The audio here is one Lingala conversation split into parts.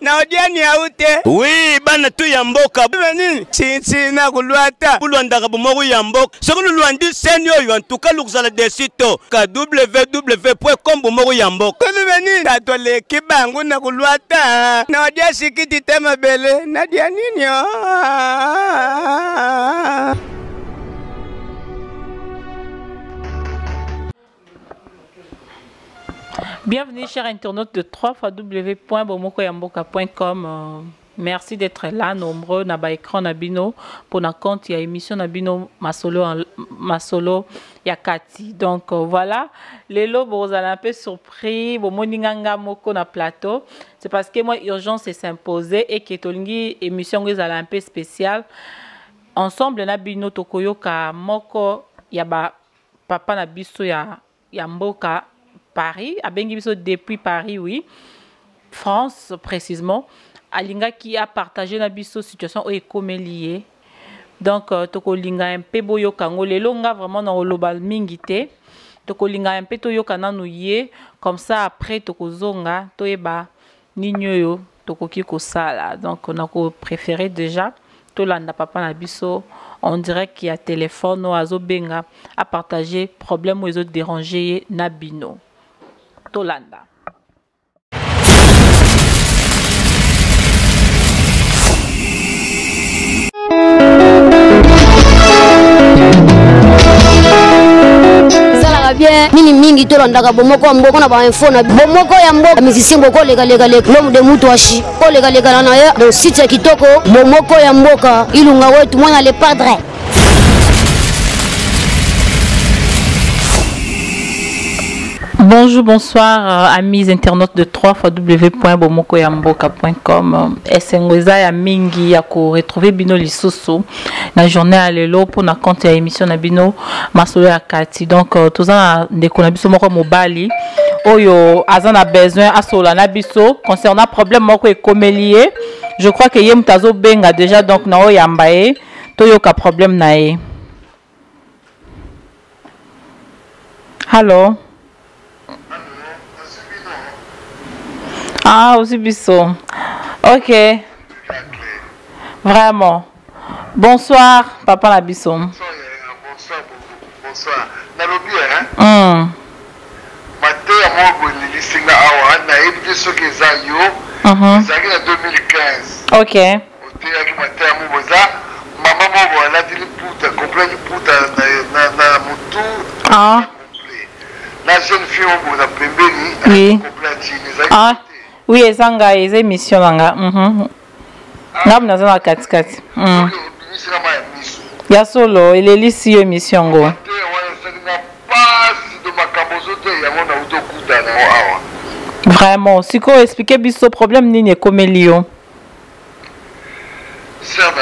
Na odiani aute. Oui, bana tu ya mboka. Nini? Chinchi na kuluata. Kuluanda kabumoru ya mboka. Soko luandi senyo yo en tout cas lukuzala desito. Ka www.com bumoru ya mboka. Nini? Tato le kibangu na kuluata. Na odia sikiti tema bele. Na dia nini? Bienvenue chers internautes de www.bomokoyamboka.com. Merci d'être là, nombreux, na ba écran na bino pour na compte ya émission na bino masolo ya Kati. Donc voilà, les lots vous allez un peu surpris, bo moninganga moko na plateau. C'est parce que moi urgence est s'imposer et que tolingi émission vous allez un peu spéciale. Ensemble na bino tokoyoka moko ya ba papa na biso ya mboka Paris, à Bengibiso depuis Paris, oui, France précisément. Alinga qui a partagé la situation où est comme lié. Donc, toko linga un peu boyo kango le longa vraiment dans le global mingité. Toko linga un peu toyo kananu yé comme ça après toko zonga toyeba ninyo toko kiko sala. Donc, on a préféré déjà tolanda papa na biso. On dirait qu'il y a téléphone ou azo benga à partager problème ou les autres déranger nabino. Tolanda. Sala bien mingi tolanda ka bomoko mboko na ba info na bomoko ya mboka musicien boko lega l'homme de Mutuashi ko lega na ya donc site kitoko bomoko ya mboka ilunga wetu mwana le padre. Bonjour, bonsoir amis internautes de www.bomokoyamboka.com. Esengweza ya mingi ya ko retrouver bino lisusu na journée à lelo pour na compte ya émission na bino masolo ya Kati. Donc toza ndeko na biso moko mobali oyo azana besoin asola na biso concernant problème moko ekomelié. Je crois que yem tazo benga déjà donc na o yambaye toyoka problème na e. Allô? Ah, aussi biso. Ok. Vraiment. Bonsoir, papa la biso. Bonsoir. Nalobi hein? Maté ya mo bolili singa awa na ebite soki eza yo. Ezaki na 2015. Ok. Ote yaki maté ya mo boza mama mo bola dili puta complète puta na mutu. Ah. La jeune fille mo boza pembeni. Oui. Complète Ah. Oui, ezanga eza émission nanga. Ngam na zana kati. Ya solo, il est ici émission go. Vraiment, si ko expliquer biso problème nini comme Lyon. Sœur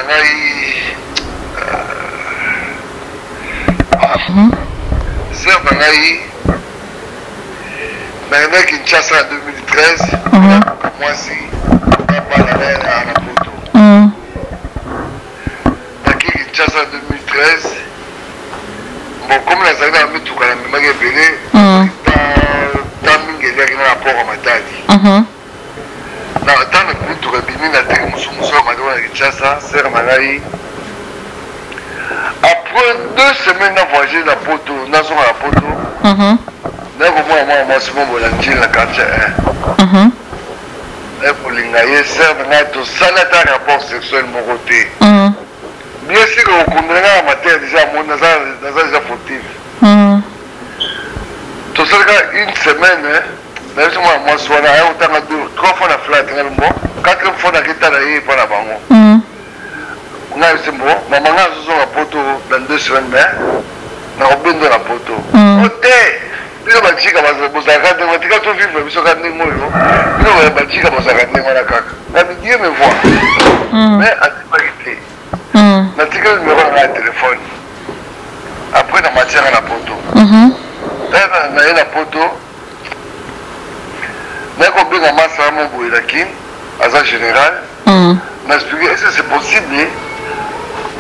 Bangai Maintenant Kinshasa en 2013, moi si papa la reine à la photo.Aki Kinshasa en 2013, bon comme la zaga mi tout quand même m'a belé, timing il y a un rapport à Matadi. Na tant le tout rebini na teke musu madona Kinshasa, sœur Mangai. Après 2 semaines de voyager la photo, na zo la photo. Moi, c'est mon volontiers la quartier 1. Et pour l'ingayer, c'est un rapport sexuel moroté. Bien sûr, on connaît la matière déjà, mon déjà fautif. Tout ça, une semaine, moi, je suis là, 3 fois la flat, 4 fois la guitare, et pas la bango. On a eu bon, maman a joué la photo dans 2 semaines, mais on a oublié de la photo. Bino bachika bazaka de batika to vivre biso ka ndenge moyo bino bachika bazaka ndenge wana kaka na Dieu me voit mais à vérité na tika le numéro de téléphone après na matière à la photo na la photo na ko benga masa mo boy lakin asa général na expliquer est-ce que c'est possible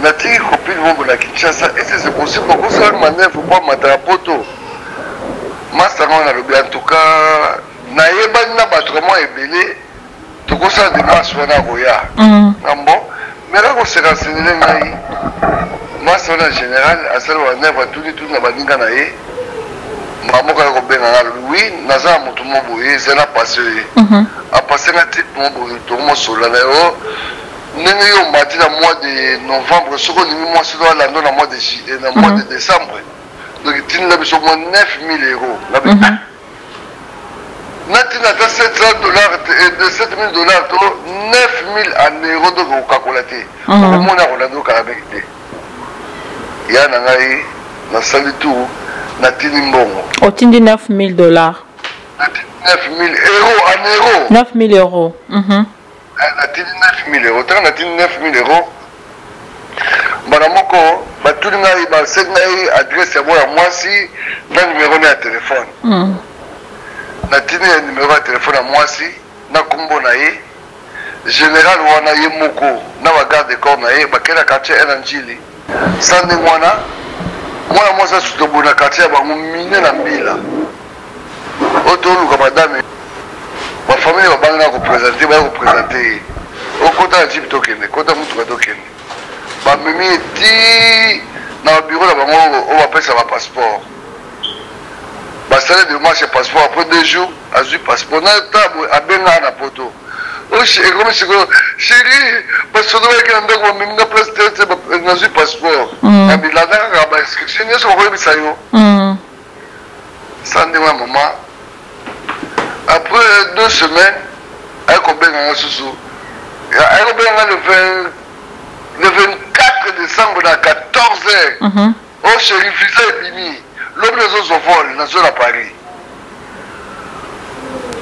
na tika copine mo la Kinshasa est-ce que c'est possible ko ça manœuvre pour mettre la photo. Master on a en tout cas na yeba na battement ebelé to tokosala démarche wana koya ngambo mais kaka kosekansenele ngai masi wana en général asali banevre tuni na baninga na ye mamoka ya kobenga nga lobi wi naza na moto mo boye eza na pase ye apase nga te mo boye tokomosola na yo ndenge yo mbati na mois de novembre soki olingi mwasi to alando na mois de décembre donc tinela biso mwa 9000 euros natina ata 700 dollars de 7000 dollars to 9000 en euros donc okokakola te okomona kolanda okala meki te ya na ngai nasali tu natini mbongo otindi 9000 dollars 9000 euros en euros 9000 euros natini 9000 euros tanga natini 9000 euros bana moko batuli ngai basengi ngai adresse ya mwana mwasi na numero ya telefone natini numero ya telefone ya mwasi na kombo na ye général wana ye moko na bagarde corps na ye bakela quartier ena njili sande mwana mwasi asutobo na quartier ya bango mine na mbila otoluka madame bafamile babangi na kopresente baya kopresente ye okota na jipe tokende kota mutuka tokende bamemi eti na babiro na bango oyo bapesa bapasseport basali démarche ya passeport après 2 jours azwi passeport na tabo abengaa na poto ekomi sikoyo chéri basodo bayaki na ndako bamemi na place te nazwi passeport na bilanda kaka bainscription nyonso bakoyebisa yo sa ndenge ya mama après 2 semaines ayekobenganga susu ayekobenganga le 24 décembre na 14h o chéri visa ebimi lobi nazozwa vol nazo na Paris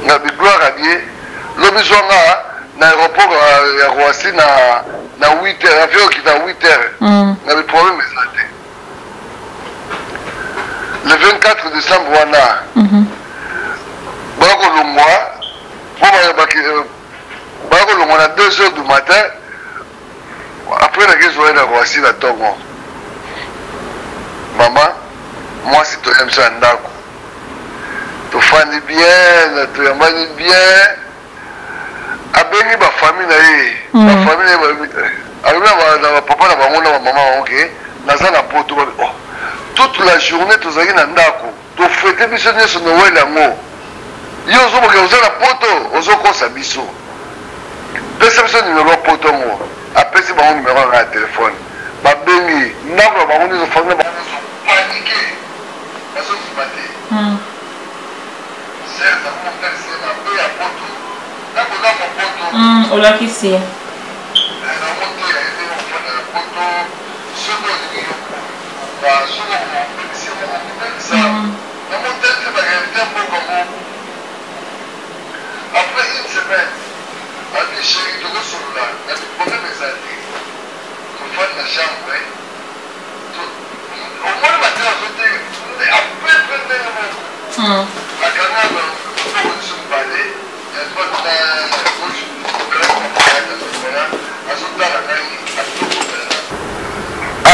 na bigloire a die lobi zwanga na aéroport ya Roissy na 8h avion okita 8h na biproblème eza te le 24 décembre wana bakolongwa po bakolongwa na 2h du matin après nakezwa na Roissy na ntongo mama mwasi toya biso ya ndako tofandi bien toyambani bien abengi bafamille na ye bafamille alobi na bapapa na bango na bamama bango ke naza na poto toute la journée tozalaki na ndako tofete biso nyonso nowele yango yo ozoboke oza na poto ozokosa biso pesa biso numero ya poto yango apesi bango numero yanga ya telefone babengi ndako na bango nyonso famille na bango nyonso panike bazokima te serta montese na mpe ya poto nakozanga poto olakisi namote yaende mofana ya poto soki olingi soki omopekisi omopekisa namotete barealité mboka mo après une semaine abi chéri tokosolola na biproblème eza te tofandi na chambre omoni matela azote apepe ndenge moko akanga position mibale ya droite na gauche azotala ngai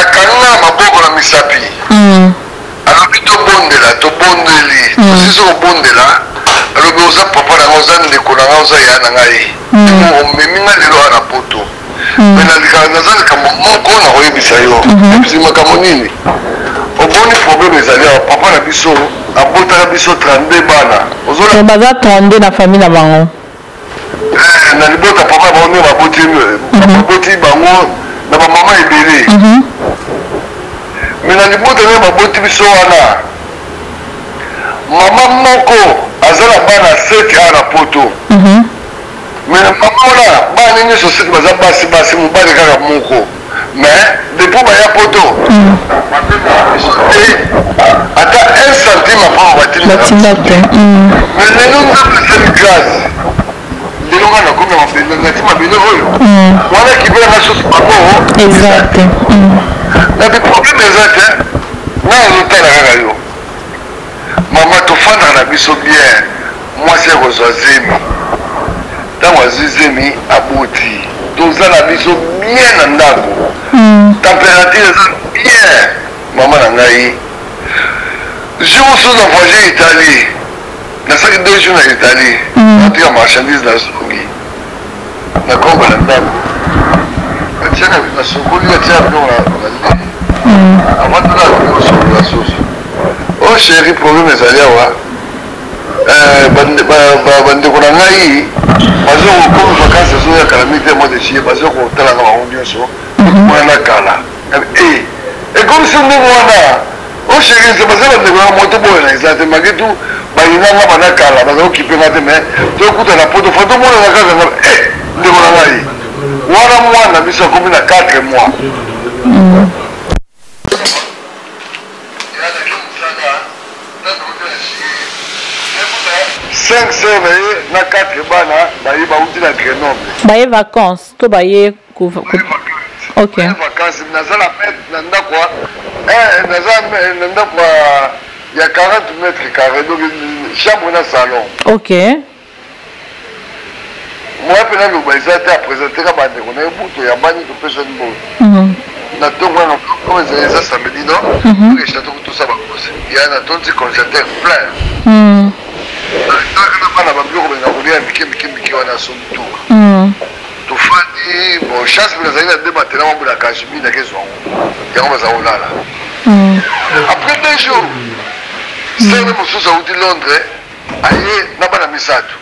akanga maboko na misapi alobi tobondeli tosisi kobondela alobi oza papa nanga oza ndeko nanga oza ya na ngai omemi nga lelo awa na poto me naza likambo moko na koyebisa yo ebisi makambo nini oboni problème ezali awa papa na biso abotaka biso 32 bana baza 32 na famille na bango na libota papa na bango nde baboti bango na bamama ebele me na libota nde baboti biso wana mama moko aza na bana 7 awa na poto me mama wana bana nyonso 7 baza basi mobali kaka moko mais depuis baya poto ata 1 centime apres batinda te mais lelo ngapesani glace lelo nga nakomi nati mabele oyo wana kibelanga susu bango exact na biproblème eza te nga ezotala kaka yo mama tofandaka na biso bien mwasi ekozwa zemi ntango azwi zemi aboti toza na biso bien na ndako température eza bien mama na ngai jour mosusu na voyage Italie nasaki 2 jours na Italie natika marchandise na zongi na komba na ndako atiaka na sokoli atiaka biloko na avatala biloko sokoli na soso o chéri problème ezali awa bandeko na ngai bazokomi vakanse ezoyakala mite mois de juillet bazokotalanga bango nyonso mwana kala ekomisi ndenge wana o chéri baza bandeko na moto boye na eza te maketu balinanga banakala baza kokipenga te me tokuta na poto fa tomonana kaka nga ndeko na ngai wana mwana biso akomi na 4 mois 5 sœurs na 4 bana baye bauti na Grenoble baye vacances to baye ok vacances naza na na ndako naza na ndako ya 40 mètres carrés donc chambre na salon ok moi pena loba eza te apresente ka bandeko na ebuto ya bani topesa mbo na ntongo wana comme eza samedi non que chateau tout ça bakose ya na tonti congélateur plein na bana babiloko benga kolia mike wana somutuka tofandi bon chance mpe nazali na nde batela mambo na kashimi nakezwango yango baza kolala après 2 jours sere mosusu auti Londres aye na bana misato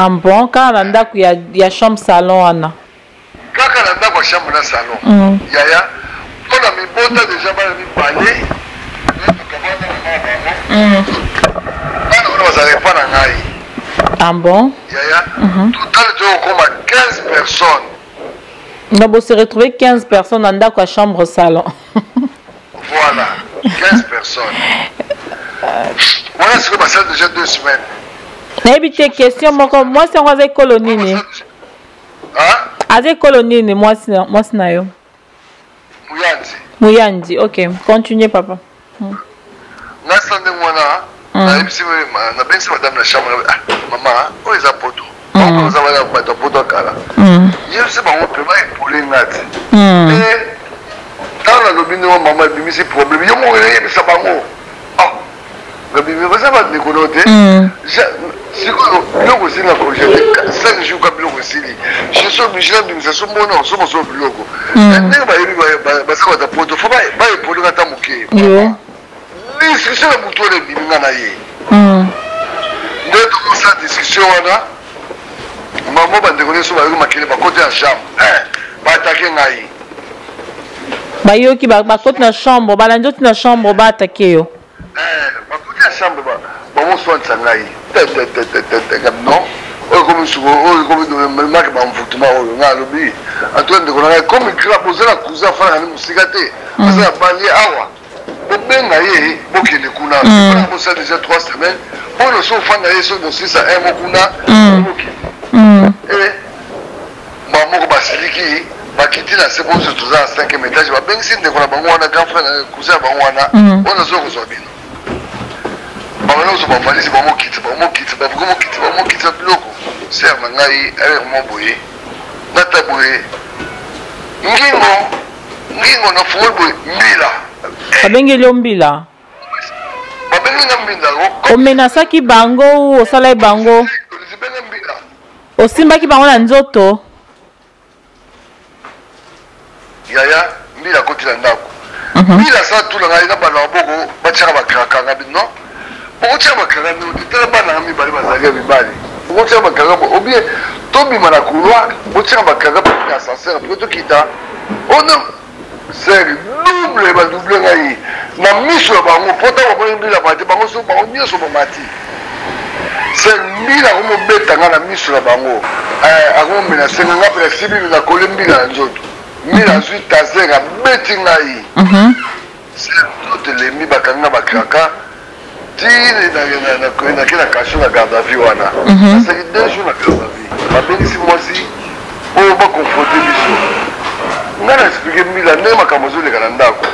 bon kaka na ndako ya chambre salon wana kaka na ndako ya chambre na salon yaya mpona mibota deja bana mibale bana wana bazalaki mpa na ngai bon yaya total tokokoma 15 personnes donc vous se retrouvez 15 personnes dans ndako ya chambre salon voilà 15 personnes wana sikoyo basala déjà 2 semaines nayebi te question moko mwasi yango aza ekolo nini aza ekolo nini mwasi na yo muyanzi ok continue papa nasa ndenge wana nayebisi nabengisi madame na chambre mama oyo eza poto oza wana bato ya poto akala yebisi bango mpe baepole nga te ntango nalobi ndenge mama ebimisi problème yo moko nayebisa bango baza bandeko no te sikoyo biloko esili na congélateur 5 jours ka biloko esili je suis obligé nabimisa so mbona so moso biloko ndenge bayebi baza bata poto fo baepolinga ata moke discussion na motu wana ebiminga na ye nde tokosa discussion wana mamo bandeko nyonso bayoki makele bakote ya chambre baatake ngai bayoki bakoti na chambre balandi oti na chambre baatake yo bakoti ya chambre bamoswanisa ngai non oyo komi suko oyo komi maki bamvutuma oyo ngai alobi antoine ndeko na ngai komi gra boza na cousin afanaka ni mosika te aza na banie awa bobenga ye bokende kuna mpona bosala déjà 3 semaines mpono so ofanda ye soki bosisa 1 mo kuna bokende bamoko basiliki bakiti na se boso toza na 5e étage babengisi ndeko na bango wana grand frère cousin ya bango wana wana zo kozwa bino bango nyonso bavalisi bamokiti bamokiti biloko ser na ngai alermo boye nata boye ngingo na fungoli boye mbila babengeli yo mbila babenginga mbila omenasaki bango osala bango osimbaki bango na nzoto yaya mbila akoti na ndako mbila asala tula ngai na bana maboko batiaka bakrakanga bino okotiaka bakraka bino tala bana mibale bazalaki ya mibale okotiaka bakraka obie tobima na couloir otiaka bakraka na ascenseur mpe tokita ono ser double badouble ngai na miso ya bango mpo ntango bamoni mbila bate bango so bango nyonso bamati ser mbila akomobeta nga na miso na bango akomomenasenga nga mpe nasibi nakole mbila na nzoto mbila azwi taser abeti ngai ser totelemi bakanga bakraka ti nake na kasho na garde à vue wana nasaki 2 jours na garde à vue babengisi mwasi oyo bakonfronte biso ngai na explike mbila ndenge makambo ezoleka na ndako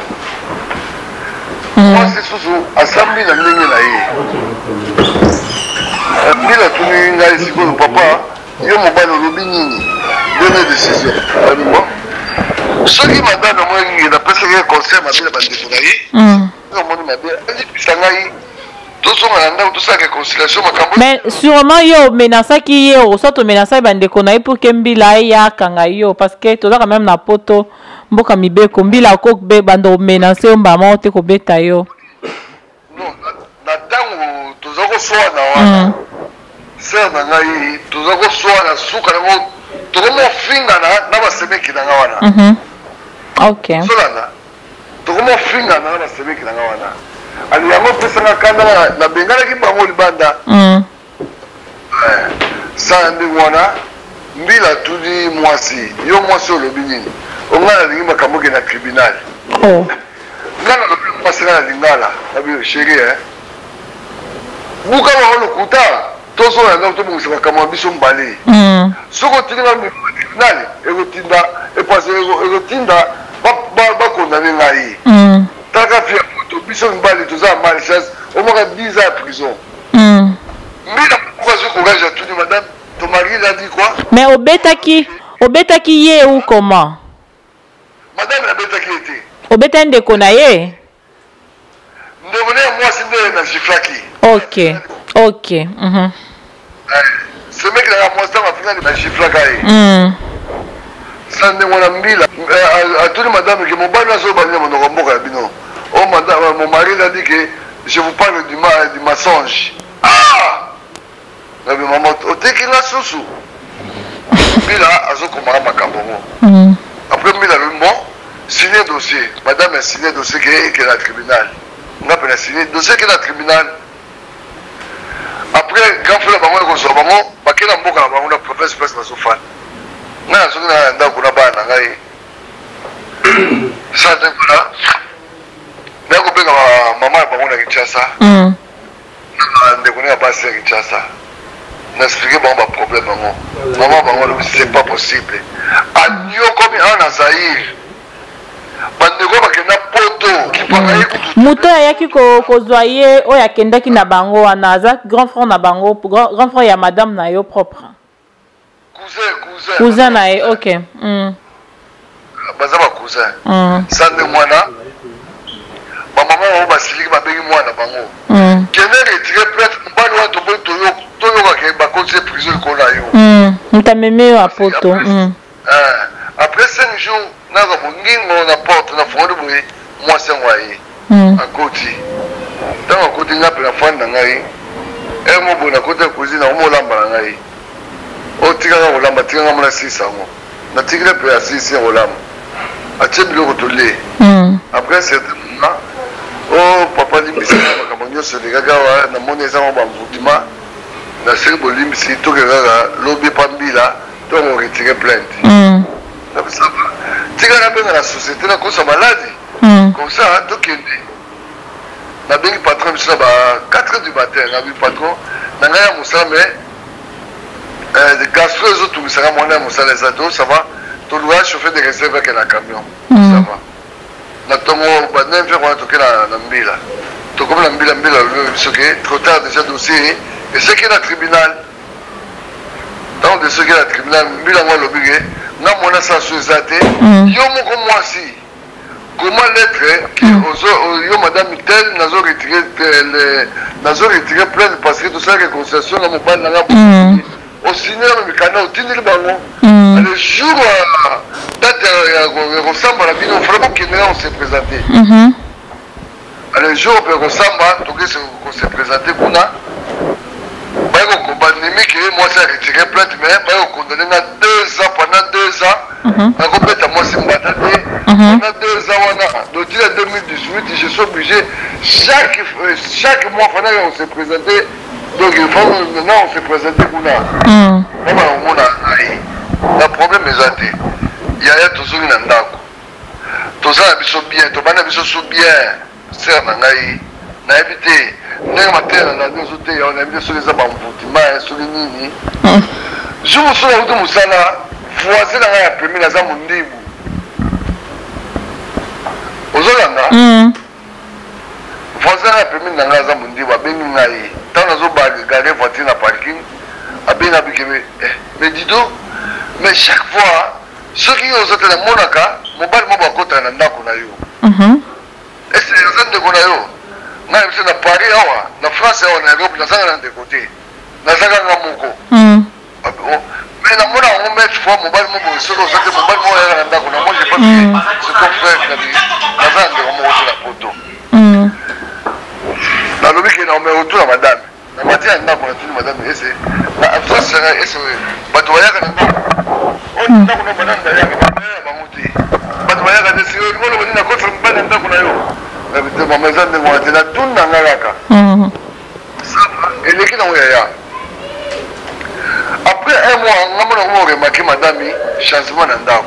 mwasi susu asambi na ndenge na ye mbila tuni ngai sikoyo papa yo mobali olobi nini dene décision abimo soki madame na moi napesaki conseil mabe na bandeko na ye omoni mabe alipisa ngai Mais sûrement yo menaça qui est au soit menaça bande konaï pour que mbila ya kanga yo parce que tout quand même na poto mboka mibeko mbila ko be bando menacer mbama te ko beta yo. Non, na tango tozako soa na wana. Sera na ngai tozako soa na suka na tokomo finga na basemeki na wana. OK. Solana. Tokomo finga na basemeki na wana. Ali yango pesa na kanda na bengala ki bango libanda. Sa ndi wana mbila tudi mwasi. Yo mwasi olobi nini? Ongana lingi makamoke na tribunal. Oh. Ngana lobi mwasi na lingala. Nabi chéri Buka wa lokuta tozo na ndo tobungisa makamwa biso mbali. Soko tinga mi tribunal egotinda egotinda ba condamner ngai. Taka fia to biso mbali toza malchance au moins 10 ans de prison. Mais pourquoi je courage à tout de madame ton mari a dit quoi? Mais obetaki ye ou comment? Madame la bête qui était. Obeta ndeko na ye? Ndeko na moi c'est na Jiflaki. OK. OK. Ce mec là moi ça m'a fini na Jiflaki. Ça ndeko na mbila à tout madame que mon bana zo bana mon romboka bino. Oh madame, mon mari a dit que je vous parle du mensonge. Ah! Mais maman, au téquil la sous. Mila a zo komara makambo. Après Mila le mot, signé dossier. Madame a signé dossier qui est la tribunal. On a pas signé dossier qui est la tribunal. Après quand fait la maman ko so maman, ba kela mboka la maman professeur passe na sofan. Na so na nda ko na ba na ngai. Ça te voilà. Mais on peut maman et papa na Kinshasa. Ndeko na basi ya Kinshasa. Na expliquer bon ba problème maman maman c'est pas possible. Anyo comme en Zaïre. Bandeko bakenda poto ki pakaye kutu. Muto ayaki ko zoyer o yakendaki na bango wana za grand frère na bango grand frère ya madame na yo propre. Cousin na ye OK. Baza ba cousin. Sande mwana. Maman va siliki ba bengi mwana bango. Kene retirer plainte mbani wa tobo toyoka ke ba konse prison ko na yo. Mtameme yo apoto. Après 5 jours na ko ngingo na porte na fondo boye moi c'est moi yi. À côté. Dans à côté na pela fanda ngai. Mo bona côté cuisine o mo lamba na ngai. O tika na lamba tika na 6 ans. Na tika pe 6 ans o lamba. A tebilo ko tolé. Après c'est oh papa limbisi na makambo nyonso lekaka na moni eza mwa bamvutima na seri bolimbisi tokekaka lobi pambila to retire plainte tika nabenga na société nakosa maladi comme ça tokende nabengi patron biso na ba 4 du matin nabi patron na ngai ya mosala mais gastro ezotungisaka mwana ya mosala eza to ça va toluka chauffer de réserve ake na camion ça va na tongo banem fait quoi toquer na mbila to comme la mbila ce qui est trop tard déjà dossier et ce qui est la tribunal dans de ce qui est la tribunal mbila moi l'obligé na mona sa sous-zaté yo moko moi si comment l'être qui yo madame Mitel nazo retirer plainte parce que tout ça réconciliation na mobile na au cinéma mikana otindili bango le jour date ressemble à bino vraiment que on s'est présenté le jour peut ressemble donc on s'est présenté kuna ba ko bandimi que moi ça retiré plainte mais ba ko condamné na 2 ans pendant 2 ans na ko peta moi c'est mbatate pendant 2 ans wana donc il 2018 je suis obligé chaque mois pendant on s'est présenté. Donc il faut maintenant on s'est présenté pour là. Le problème est athée. Il y a toujours une andako. Tout ça a bien, tout ça a bien. C'est nangai. Na évité. N'est matin na nous autres on a évité sur les abambutima sur les nini. Je vous suis là où musala. Voici la ya premier la zamundibu. Ozolanda. Voici la premier la zamundibu abengi ngai. Tant nous avons gardé voiture dans le parking, mais dis donc, mais chaque fois, ceux qui ont été dans mon cas, mon bal m'a côté dans le Et c'est les gens de Gonayo. ngai biso na Paris awa na France awa na Europe nazanga na ndekoti nazanga nga moko mais na mona on met fois mobile mo solo ça que mobile mo ya ndako na moi j'ai pas c'est ton frère qui a dit nazanga mo moto la poto na lobi ke na me autour la madame na matia ndako na tuni madame ese na absence sera ese bato ya kana ndako on ndako na madame ya ba muti bato ya kana sio ngolo bani na kosa mbana ndako na yo na bitu ma maison de moi na tunna ngaka et les qui n'ont rien. Après un mois, on a remarqué madame changement d'endroit.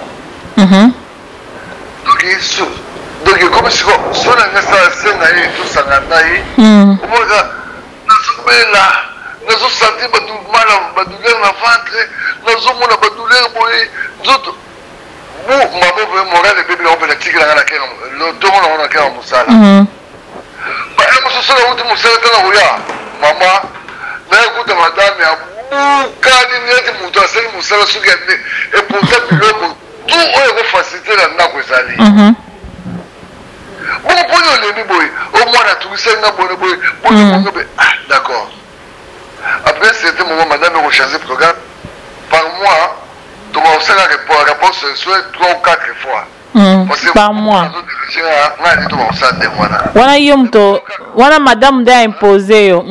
Donc comme si on a tout ça on nous avons senti mal dans le ventre, nous avons douleur maman veut mourir le bébé on peut le tirer dans la caisse le tout le monde on a qu'à musala maman na écoute madame ya bukadi neti mutu asali musala soki et pourtant biloko tout oyo facilité na ndako ezali bongo mponi olembi boye omwana atungisaki nga bone boye bongo d'accord après c'était moment madame ekochange programme par mois tokosala rapport sexuel 3 ou 4 fois par mois wana yo mto wana madame nde aimposé yo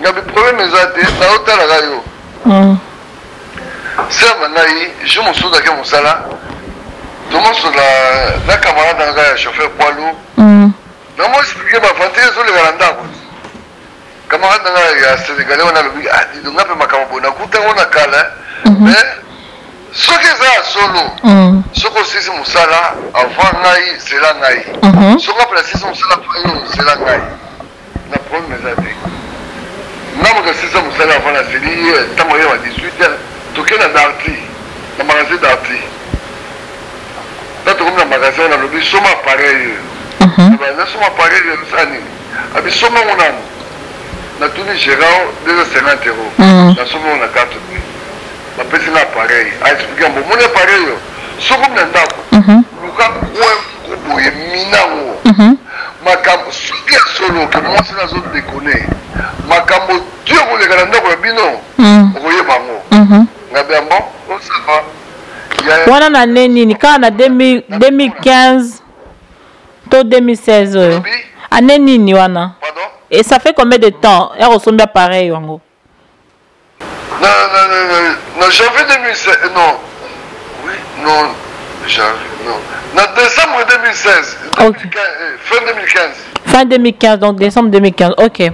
nga biproblème eza te naotalaka yo serma ngai je mosudaki mosala tomosola na camarade nanga ya chauffeur poids lourd namo explike bavantere ezoleka na ndako camarade nanga ya sénégalais wana alobi nga mpe makambo boye nakutango na kala mais soki eza ya solo soki osisi mosala avant ngai sela ngai soki apela sisi mosala payo sela ngai na problème eza te nga moto asisa mosala avant na seli ntango yeba 18h toke na darti na magasin darti na tokomi na magasin wana alobi soma appareil oyo soma appareil oyo osala nini abi soma ngo nano natuni gérant 250 €. Nasoma ngo na carte te bapesi nga appareil aexplike mbo moni appareil oyo soki na ndako luka boye minango makambo soki ya solo ke mwasi nazodekone makambo tu ekoleka na ndako ya bino okoyeba ngo ngabe yango osava wana na nde nini kaka na 2015 to 2016 oyo ane nini wana et ça fait combien de temps ya kosombi appareil yango non janvier 2016 non oui non janvier non na décembre 2016 okay. Fin 2015 fin 2015 donc décembre 2015 ok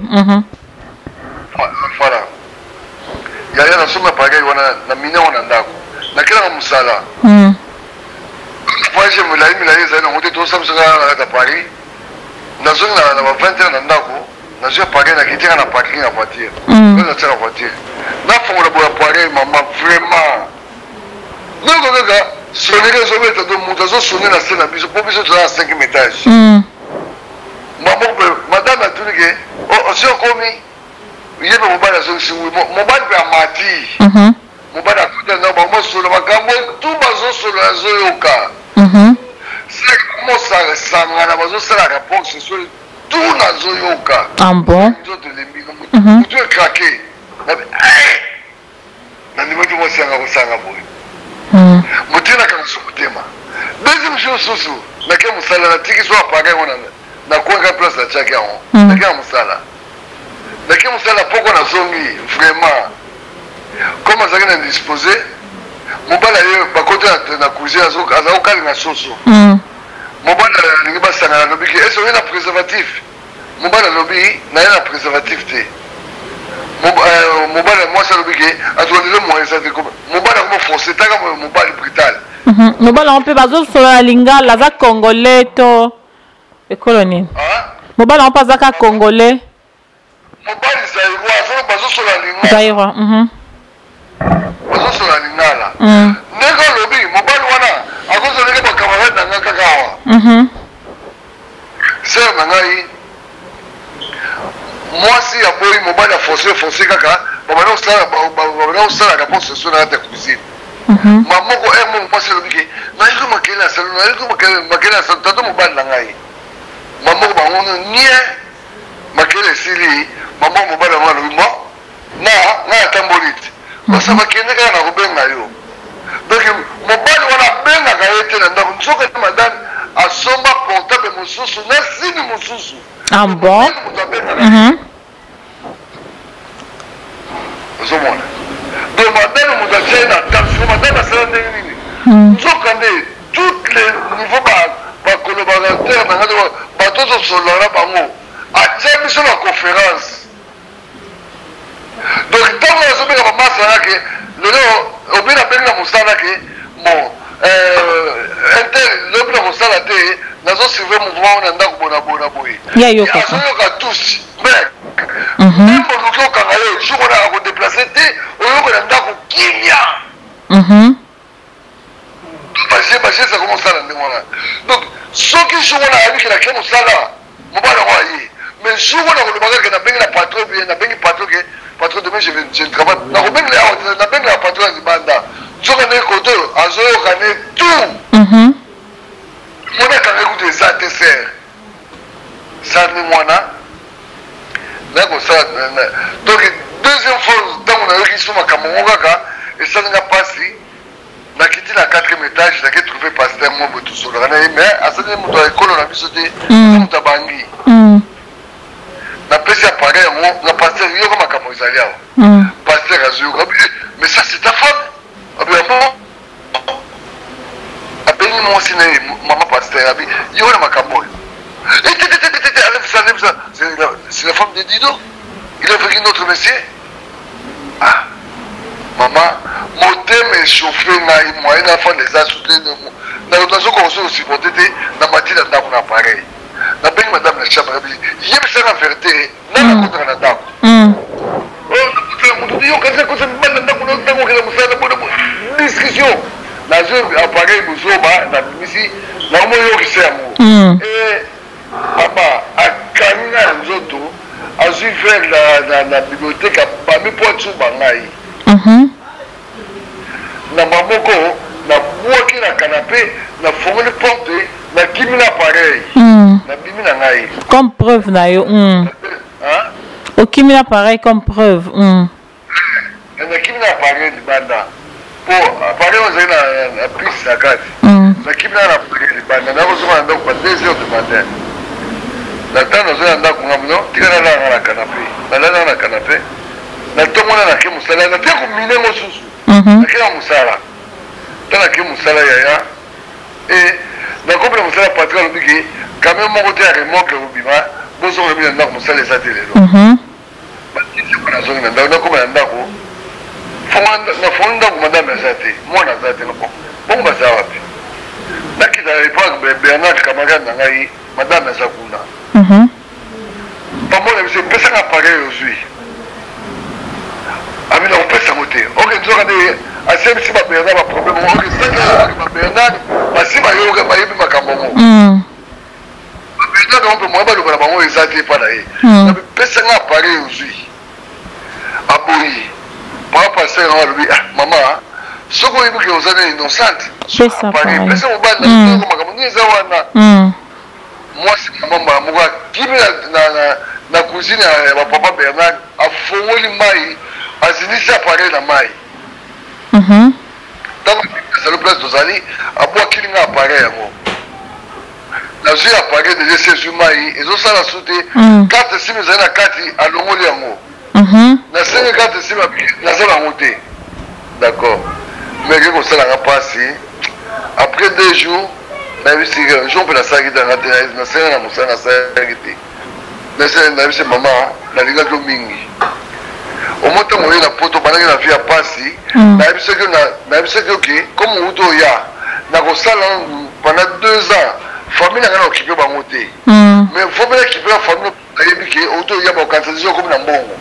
voilà yaya nasombi appareil wana na mina wana ndako nakelaka mosala voyage milai ezali nango te tosambisaka na kati ya Paris nazongi na ba 20 heures na ndako nazwi appareil nakitika na parking ya voiture oyo natiaka voiture nafongola boya appareil mama vraiment noko kaka soneli ezobeta do moto azosone na se na biso mpo biso toza na 5e étage mama madame atuni ke osi okomi ye mpe mobali azongisi wi mobali mpe amati mobali akuta na bamosola makambo tu bazosola azoyoka mosangana bazosala rapport sexuel tu nazoyoka nzoto lembika mutu ekrake nandimaki mosanga kosanga boye motinaka mosu motema deuxième chose susu nake mosala natiki so appareil ngo nakwanga place natiaki yango nake ya mosala nake mosala poko nazongi vraiment comme azalaki na disposé mobali aye bakoti na cuisine aza kokalinga soso mobali alingi basangana alobi ke ese oye na préservatif mobali alobi naye na préservatif te mobali mwasi alobi ke atolele moyesa te mobali akoma forcé taka mobali brutal mobali yango mpe bazosola na lingala aza congolais to ekolo nini mobali yango mpe azaka congolais mobali zairwa bazosola lingala zairwa bazosola lingala ndenge alobi mobali wana akozoleke bakamarade na nga kaka awa ser na ngai mwasi aboyi mobali aforce kaka babana kosala rapport sexuel na kati ya cuisine mamoko emo mwasi lobiki na yiko makela salon na yiko makela salon tato mobali na ngai mamoko bangono nie makela sili mamoko mobali na lobimo na tambolite basa makende kana na kubenga yo donc mobali wana benga ka yete na ndako nzoka madame asomba portable mususu na sini mususu ah bon ozomona donc madame mudache na tension madame asala ndenge nini nzoka nde toutes les niveaux ba collaborateur na ngalo bato zosolana bango atia biso na conférence donc ntango azobika bamasala ke lelo obina benga mosala ke bon lobi na kosala te nazosurve mouvement na ndako bonabona boye azoyoka tous mais membo luki okanga yo jour ona akodeplace te oyoka na ndako kimia bagese komosala ndenge wana donc soki jour ona ayebikela ke mosala mobali yango aye mais jour ona kolobaka ke nabengi na patron bien nabengi patron ke patron demain je ne travaille nakobengi awa nabengi na patron ya libanda nzoka ndenge koto azoyoka ne tout mona kanga ekuta eza te ser sani mwana nakosala donc deuxième fois ntango nayoki so makambo ngo kaka esalinga mpasi nakiti na 4e étage nake trouve paster mo boye tosolaka na ye mais asali moto ya ekolo na biso te moto abangi napesi appareil yango na paster yoka makambo ezali awa paster azoyoka mais ça c'est ta femme abiyamo abengi mwasi na ye mama paster abi yoka na makambo oyo c'est la femme de Dido. Il a fait notre monsieur. Ah, maman, mon thème est chauffé, moi, il a fait des assoutés de moi. Dans le temps qu'on se supportait, dans ma tête, dans mon appareil. Dans bien madame la chambre, il y a ça la vérité, dans la contre la dame. Oh, discussion. Dans un appareil, vous avez ici, dans mon yo qui c'est amour. Et papa, à Kamina Nzoto, a su faire la bibliothèque à Bami Poitou Bangaï. Na Mamoko, na Bouaki na canapé, na formé le porte, na Kimina pareil. Na Bimina Ngaï. Comme preuve, na yo. Au Kimina pareil comme preuve. Na Kimina pareil, Banda. Pour pareil, on a la piste à 4. Na Kimina pareil, Banda. Na reçoit un donc à 2 heures du matin. La temps nous a ndako ngamno tikana na canapé na canapé na tomona na ke musala na te ko mine mosusu na ke musala tala ke musala ya et na ko bla musala patron biki quand même mon côté à remoque au bima bozo le bien ndako musala esa tele lo ba tisi ko na zo na ndako ko na ndako fonda ko madame zate mona zate no bon ba za wapi na kita l'époque Bernard camarade na ngai madame Zakuna Maman, je ne peux pas appareil aujourd'hui. Ami, on peut s'amoter. Ok, nous avons assez si ma Bernard a problème. Ok, ça, ma Bernard, ma si ma yoga, ma yébi ma kambomo. Ma Bernard, on peut moi, le maman, ils n'ont pas d'ailleurs. On peut pas appareil aujourd'hui. Aboui. Par rapport à ça, on lui dit, maman, ce qu'on dit que vous êtes innocente. C'est ça. Pareil. Mais c'est mon ban, ma kambomo, ni zawana. Moi, c'est maman, moi, qui na cuisine ya papa Bernard afongoli mai azinisa appareil na mai donc c'est le place dozali abwa kilinga appareil yango na zui appareil de ces mai ezo sala soute carte sim ezali na kati alongoli yango na senge carte sim na sala monter d'accord mais que ko sala nga pasi après 2 jours na bisi jour pe na sala kita na senge na musana na sala kita na bise mama nalinga kyo mingi omoto moyo na poto banaki na via pasi na bise kyo ke comme uto ya na kosala pendant 2 ans famille na occupé bango te mais faut bien équiper la famille ayebi ke uto ya ba kanalisation comme na mbongo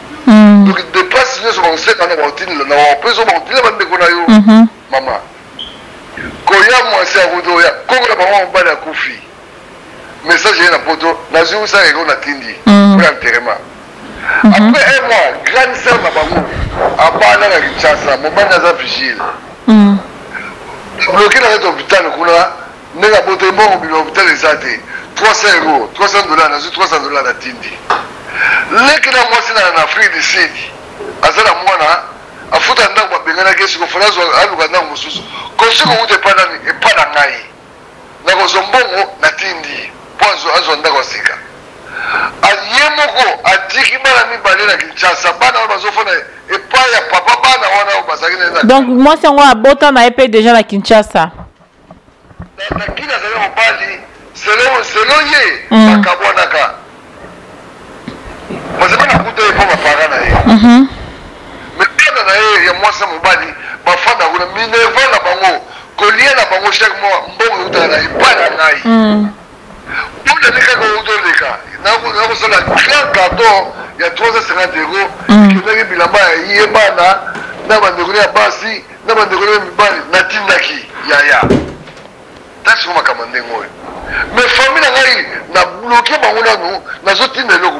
donc de place ne so ba se kana ba otini na wa peso ba otini ba ndeko na yo mama koya mo se uto ya kongo na bango mbala kufi message na poto na zuu ça et on a tindi pour enterrement après un mois grande sœur na bango abana na Kinshasa mo bana za vigile bloqué dans l'hôpital, nous avons voté l'hôpital des athées. 300 €, 300 $, $300 à Tindi. Les qui ont moissé en Afrique du Sud, à Zalamouana, à Foutanda, à Bengana, qui sont faisant à Luganda, Moussous, comme si on n'était pas dans Naï. Nous avons na Tindi, point à Zondagossika. À Yemoko, à Tikimana, Mibale, à Kinshasa, Bana, Bazofone, et pas à Papa Bana, au Basagina. Donc, moi, c'est moi, à Botan, à épée déjà à Kinshasa. Qui n'a jamais parlé, c'est l'oyer, à Kabouanaka. Moi, c'est pas la route de ma parole. Mais quand on a moi, ça m'a dit, ma femme a voulu minerver la bango, collier la bango chaque mois, bon, ou dans la naï. Pour les cas qu'on doit les cas, nous avons un grand cadeau, il y a 350 €, qui n'a pas là-bas, il y a Bana, n'a pas de à Bassi, n'a pas de Natindaki, Yaya. C'est ce qu'on m'a commandé. Mais famille n'a bloqué ma nous, n'a pas de l'eau.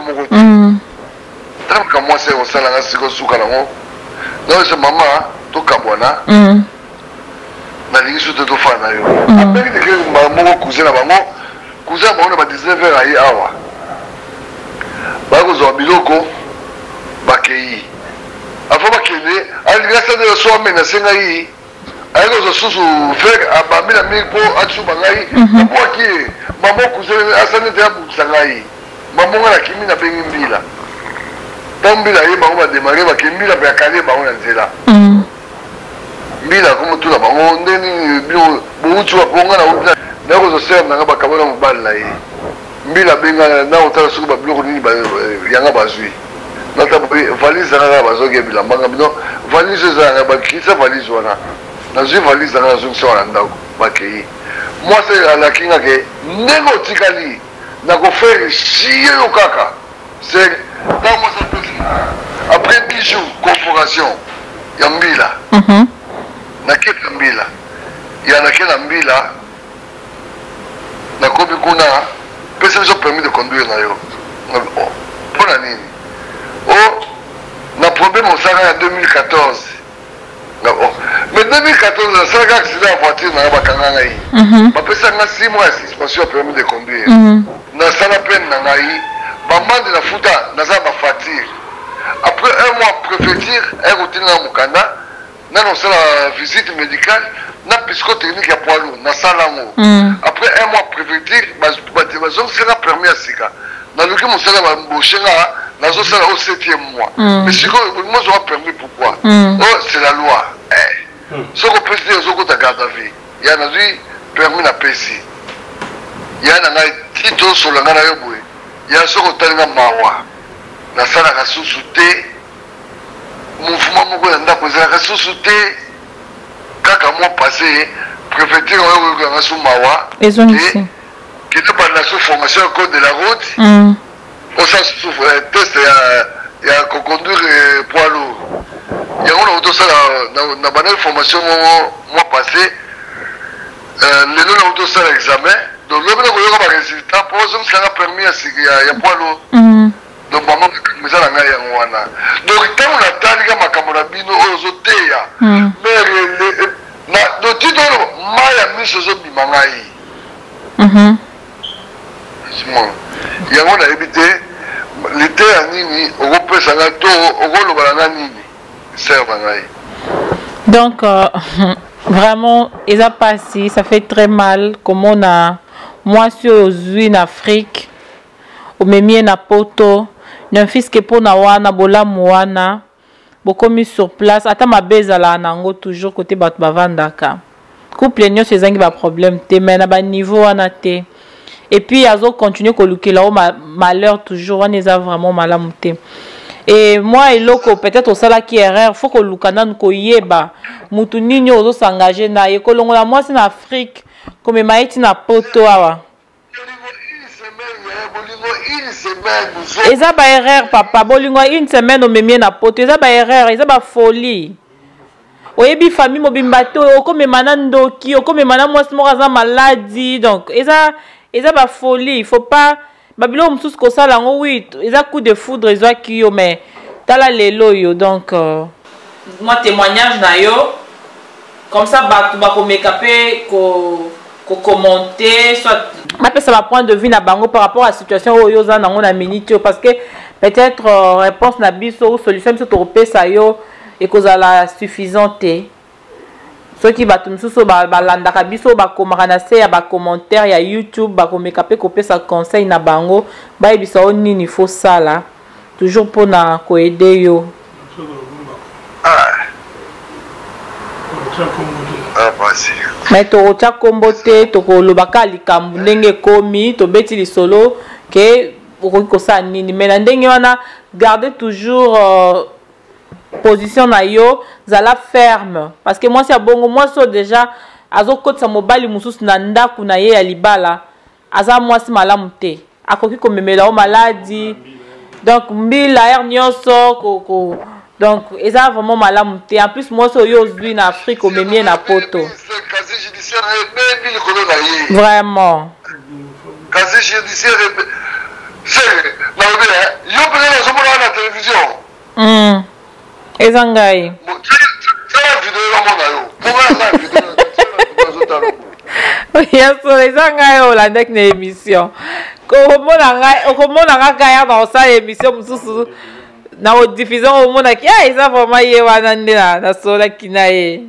Tant que moi, c'est au salon, c'est au soukalaron. Non, c'est maman, tout Kabouana. N'a pas de tout fan. Après, il y a mon cousin là-bas. Cousin, on a 19 h à Yawa. Bago Zobiloko, Bakei. Avant Bakei, elle grâce à la soirée, mais Sengaï. Elle a fait à Bamila Milpo, à Tsubangaï. Moi qui est, maman cousin, à Sanete Sangaï. Maman a Kimi n'a pas une villa. Tambila, il m'a démarré, ma Kimi n'a pas calé, ma on a là. Mila, comme tout là, on est beaucoup de choses. Nous avons aussi un peu de temps. Mila benga na otala suku ba bloko nini ba yanga bazui. Na ta valise na ba zoge bila manga bino valise za ba kisa valise wana. Na zui valise na zo so na ndako ba kei. Moi c'est à la kinga ke nego tikali na ko faire chier au kaka. C'est dans moi ça après 10 jours corporation ya Mbila. Na keta Mbila. Ya na keta Mbila. Na kobi kuna personne n'a permis de conduire pour la ligne. Oh, le problème au Sahara en 2014. Mais 2014, le Sahara accident en voiture dans la Bakangaï. Après ça, 6 mois de suspension permis de conduire. Dans la peine, dans la maman de la Fouta, dans la fatigue. Après 1 mois préfecture, elle routine dans Mukanda. Dans la visite médicale, na psychotechnique ya poids lourd na salango après 1 mois préfecture bazo sera permis à sika na luki mosala ba mboshenga na zo sala au 7e mois mais siko moi je permis pourquoi oh c'est la loi ce qu'on peut dire zo ko ta garde à vie ya na lui permis na pesi ya na ngai tito sur la ngana yo boy ya so ko talinga mawa na sala ka susuté mouvement moko na ndako za ka susuté. Kaka mois passé, préfecture a eu Mawa qui est pas la formation au code de la route. On s'en souffre, test il y a conduire poids lourd. Il y a une auto ça dans la formation mois passé. Les deux auto ça l'examen. Donc le bureau a résultat pour ça ça a permis à il y a poids lourd. Donc maman mais ça la ngaya ngwana. Donc tant on a tali ma caméra bino ozoteya. Mais na do titolo maya misozo bimangai. Simon. Ya ngona ebité l'été à nini opesa na to okoloba na nini. C'est bangai. Donc vraiment ils a passé, ça fait très mal comme on a moi sur en Afrique au memie na poto. Un fils qui pour na wana bola moana beaucoup mis sur place ata mabeza la nango toujours côté bat bavandaka couple nyo c'est zangi ba problème te mais na ba niveau wana te et puis azo continuer ko lukela o malheur toujours on est vraiment malamu te et moi eloko peut-être au sala qui erreur faut ko lukana ko yeba mutu ninyo ozo s'engager na ye ko longola moi c'est en Afrique comme maiti na poto awa. Eza ba erreur papa bolingo une semaine au memie na poto eza ba erreur eza ba folie oyebi famille mobimbato okome manandoki okome manamwa smoraza maladie donc eza ba folie il faut pas babilo msusu ko sala ngo oui eza coup de foudre eza ki yo mais tala lelo yo donc moi témoignage na yo comme ça bato bakomekape ko commenter soit ça va point de vue na bango par rapport à la situation où yo za nango na minute parce que peut-être réponse na biso ou solution biso to pesa yo et kozala suffisante ceux qui bato misusu balandaka biso bakomaka na se ya bacommentaire ya YouTube bakomekape kopesa conseil na bango bayebisa o nini faut sala toujours mpona koede yo. Mais tokotia kombo te tokolobaka likambo ndenge ekomi tobeti lisolo ke okoki kosala nini mais na ndenge wana garder toujours position na yo zala ferme parce que moi c'est bongo moi so déjà azokotisa mobali mususu na ndaku na ye ya libala aza mwasi malamu te akoki komemela o maladi donc mbila air nyonso donc eza vraiment malamu te en plus moi so yo ozwi na Afrique omemie na poto vraiment casier judiciaire c'est na yo pele na somona na télévision eza ngai yaso eza ngai olandaki na émission okomona nga kaya na osala émission mosusu na odiffusion omonaki eza vraiment ye wana nde nasolaki na ye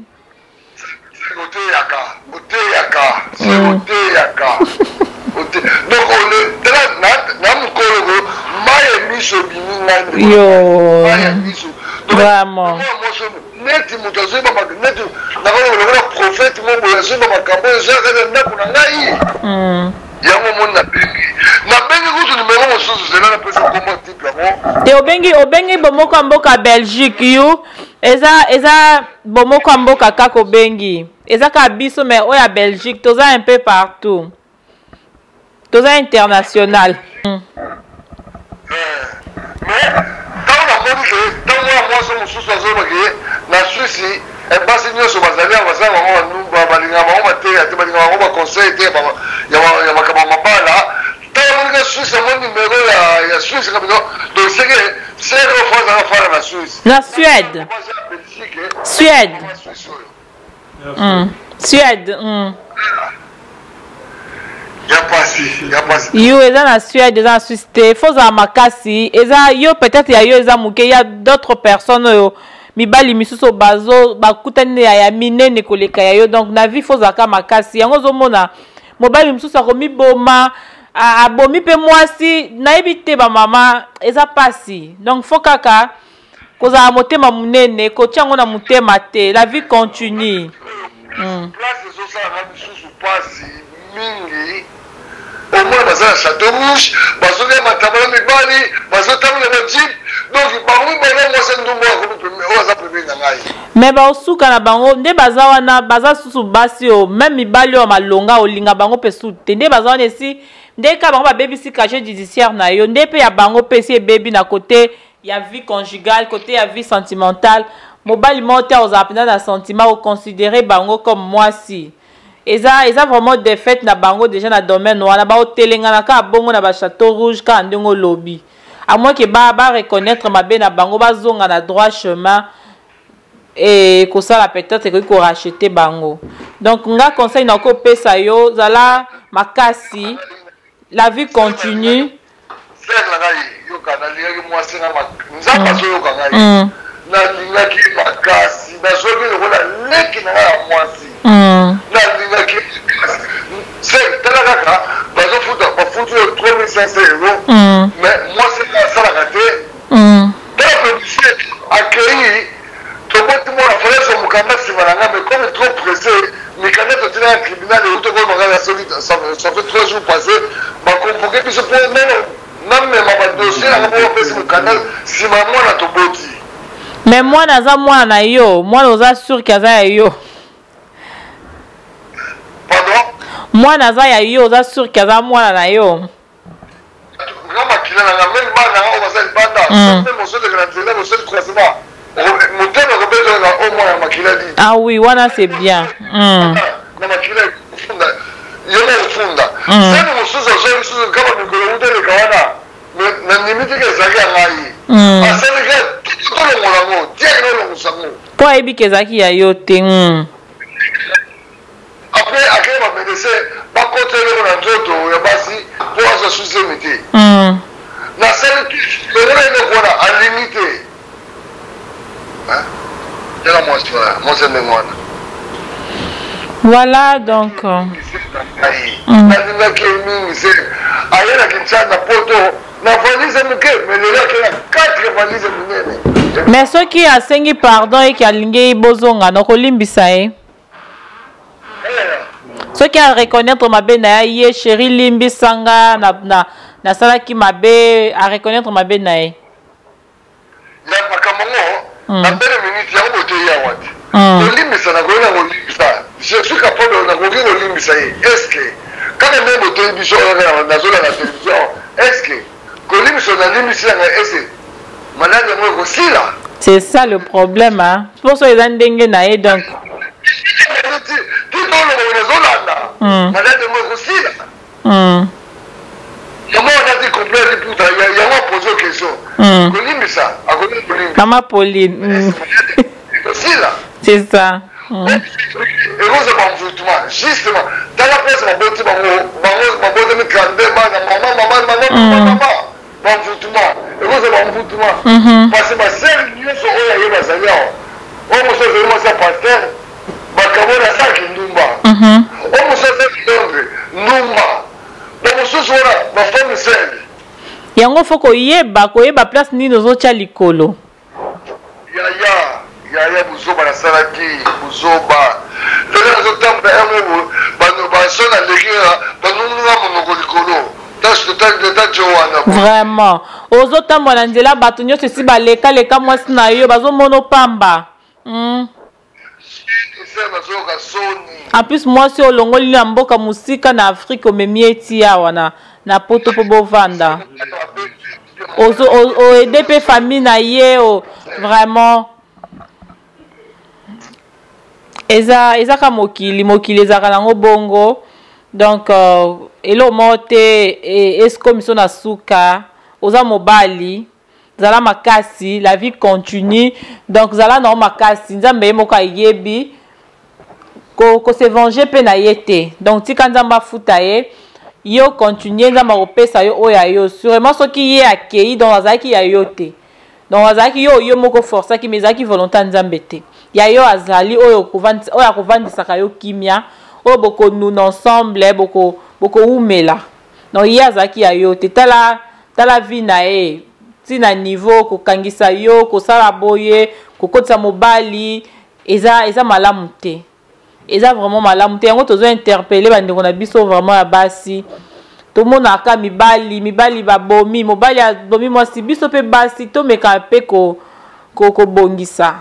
vraiment neti moto azoyeba neti nakoa prophète moko azoyeba makambo ezaka ndako na ngai yango moni nabengi kutu nimero mosusu zela napesa kombo tipe yango te obengi bomoko ya mboka Belgique yu eza bomoko ya mboka kaka obengi eza ka biso mais oyo ya Belgique toza un peu partout toza international mais ntango namoni ke ntango ya mwasi mosusu azobaki na Suisse basi nyonso bazali awa bazala bango banumba balingaka bango mateya te balingaka bango baconseil te ya makambo mabala ntango amonika Suisse amoni nimero ya Suisse kabino donc seke fois azala fala na Suisse na Suède yo eza na Suède eza na Suisse te faut za makasi eza yo peut-être ya yo eza muke ya d'autres personnes oyo mibali misusu bakutani ya minene koleka ya yo donc na vie faut zaka makasi yango ozomona mobali misusu akomiboma abomi mpe mwasi nayebi te bamama eza pasi donc faut kaka kozala motema munene kotia yango na motema te la vie continue place ezosalaka misusu pasi mingi omona baza na chateau rouge bazolia matabala mibali bazotambola na jeep donc bango mibali mwasi ndumbu oyo aza pembeni na ngai me baosuka na bango nde baza wana baza susu basi oyo meme mibali oyo malonga olinga bango mpe su te nde baza wana esi nde ka bango babebisi casier judiciaire na yo nde mpe ya bango mpe esi ebebi na kote ya vie conjugale kote ya vie sentimentale mobali moko te ozala mpenza na sentiment oconsidere bango comme mwasi eza vraiment défaite na bango déjà na domaine wana baotelengana kaka bongo na bachateau rouge kaka ndenge olobi à moins ke bareconnaître mabe na bango bazonga na droit chemin et kosala peut-être ekoki korachete bango donc nga conseil na kopesa yo zala makasi la vie continue nalingaki makasi nazoki lokola leki na ngai ya mwasi nalingaki tala kaka bafutu yo 3500 euros mais mwasi asalaka te tala policier accueilli toboti mona faleso mokanda nsima na ngai mais comme trop pressé mikanda totina ya tribunal eutokomakaka ça fait 3 jours passé baconvoke biso mpo namema badossier nanga moko apesi mokanda nsima ya mwana toboti mais mwana aza mwana na yo mwana oza sûr ke aza ya yo pardon mwana aza ya yo oza sûr ke aza mwana na yo nga makila nanga meme bana nanga oyo baza libanda meme osodekana nzela osodi croisement motema kobezaka o mwana ya makila di ah oui wana c'est bien na makila efunda yona efunda sani mosusu azwa lisusu kaba mikolo uteleka wana na nimitike ezalaki ya ngai asalika tolongolango tiaki nolongosango po ayebi ke ezalaki ya yo te après akeye bamedese bakoteleko na nzoto ya basi mpo aza susi miti nasali lelelo eloko wana alimite tela mwasi wana mwasi ndenge wana. Voilà donc. nalingaki mingi se aye na Kinshasa na poto na valise moke mais lelo akei na 4 valise minene. Mais soki asengi pardon eke alingi bozonga nokolimbisa ye soki a reconnaître mabe na ye chéri limbisanga nasalaki mabe a reconnaître mabe na ye ya makambo ngo na bele minute yango boteyi awa te kolimbisa nakoki na kolimbisa je suis capable nakoki kolimbisa ye estce kaka nde boteyi biso nazolaka télévision estce kolimbisa nalimbisi yanga ese malade yango ekosila. C'est ça le problème, hein. C'est pour ça qu'ils ont dengue naé donc. Maman Pauline. C'est ça. Justement, dans la presse, ma beauté, ma bamfutuma ekoza bamfutuma parce basere nyonso oyo aye bazali awa oyo mosu azali mwasi ya paster bakabo na saki ndumba oyo mosu azali londre ndumba bamosusu wana bafami sele yango fo koyeba place nini ozotya likolo yaya buzoba nasalaki buzoba lelo nazotambola yango baso na ndenge banunga monoko likolo. Vraiment. Ozotambola na nzela bato nyonso esi baleka mwasi na yo bazomona opamba. En plus mwasi olongoli na mboka musika na Afrique omemi eti awa na poto po bovanda. Oede pe famille na ye vraiment. Eza ka mokili ezaka nango bongo. Donc elo mote est comme son asuka oza mobali zala makasi la vie continue donc zala na makasi nzambe moko yebi ko se venger pe na yete donc tika nzamba futa ye yo continuer nzamba opesa yo oya yo sûrement soki ye akei donc azaki ya yote donc azaki yo moko forcer ki mezaki volonté nzambe te ya yo azali oyo kovandisaka yo kimia o boko nous ensemble boko umela donc yazaki ya yo te tala vie na e tina niveau ko kangisa yo ko sala boye ko kotsa mobali eza malamu te eza vraiment malamu te yango tozo interpeller bande ko na biso vraiment ya basi to mona aka mibali babomi mobali abomi mwasi biso pe basi to meka pe ko bongisa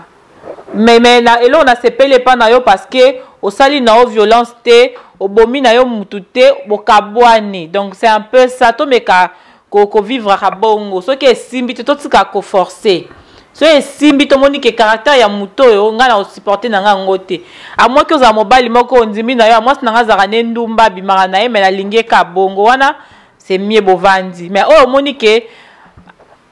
mais na elo na sepele pa na yo parce que osali na o violence te obomi na yo mutu te bokabwani donc c'est un peu ça to meka ko vivre ka bongo so ke simbi to tika ko forcer so simbi to moni ke caractère ya muto yo nga na supporter na nga ngote a moi que za mobali moko ndimi na yo moi na nga za ne ndumba bimara na ye mais na linge ka bongo wana c'est mieux bovandi mais oh moni ke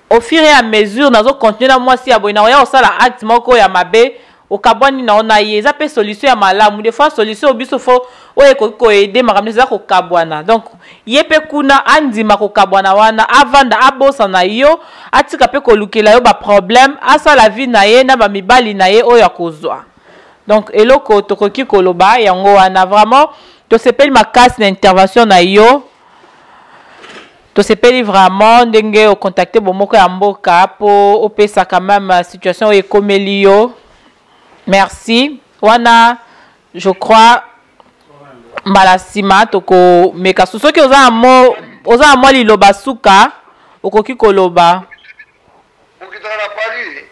au fur et à mesure nazo continuer na moi si aboina ya osala acte moko ya mabe okabwani na ona ye za pe solution ya malamu des fois solution biso fo oye ko aider makambo za ko kabwana donc ye pe kuna andima ko kabwana wana avanda abosa na yo atika pe ko lukela yo ba problème asa la vie na ye na ba mibali na ye oya kozwa donc eloko tokoki koloba yango wana vraiment to sepeli makasi na intervention na yo to sepeli vraiment ndenge o contacter bomoko ya mboka po opesa quand même situation ekomeli yo. Merci. Wana, je crois, Malasima, toko meka suso ki oza amo li loba suka, okoki koloba. Okita na Paris.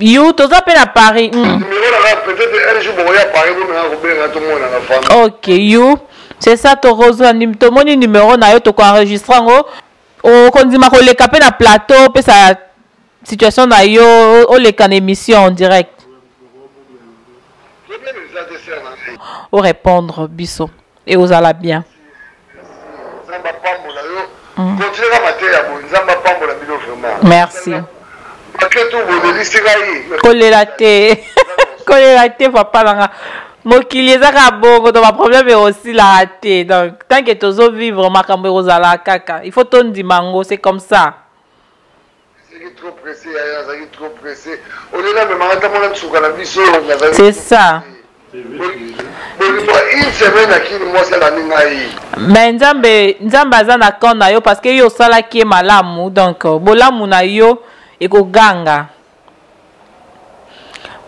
You, toza pe na Paris. Peut-être un jour boya Paris bo na robenga to mona na famille. OK, you. C'est ça to rozo to moni numéro na yo to ko enregistrer ngo. O kondima ko leka pe na plateau pe sa situation na yo o leka na émission en direct. Au répondre biso et aux ala bien. Merci. Kolelate papa langa mokili ezaka bongo donc problème est aussi la raté donc tant que tozo vivre makambo ekozala kaka il faut tondima ngo c'est comme ça. Trop pressé, trop pressé. On est là, mais c'est ça. Une semaine à qui moi c'est la ninaï. Mais nzambe aza na compte na yo parce que yo sala ki malamu donc bolamu na yo ekoganga.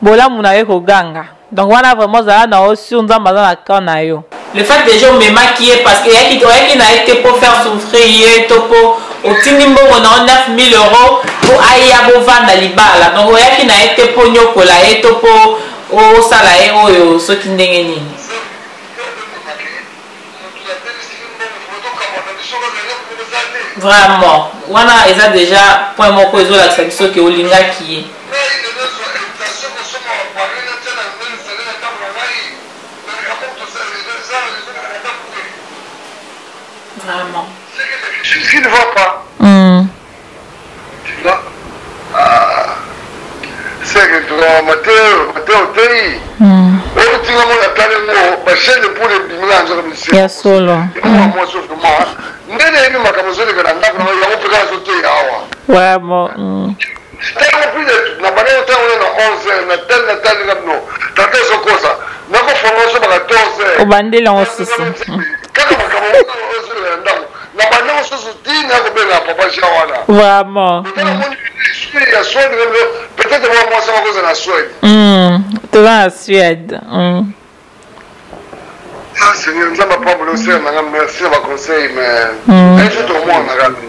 Bolamu na yo ekoganga. Donc wana vraiment zala na osi nzambe aza na compte na yo. Le fait des gens me maquiller parce que yaki na été pour faire souffrir yé topo au tinimbo on a 9 000 € pour aya bovanda libala donc yaki na été pour nyokola yé topo o sala yé oyo soki ndenge nini. Vraiment wana eza déjà point moko ezolakisa biso ke olingaki ye. Vraiment. Ce qui ne va pas. Tu vois? C'est que tu vas mater au pays. Tu vas me la chaîne pour les bilances. Il y a solo. Moi, sauf que moi, je ne sais pas vraiment. Vraiment. Peut-être moi ça va causer la Suède. Tu vas en Suède. Ah Seigneur, nous allons pas me laisser, merci de votre conseil, mais un jour au moins on a regardé.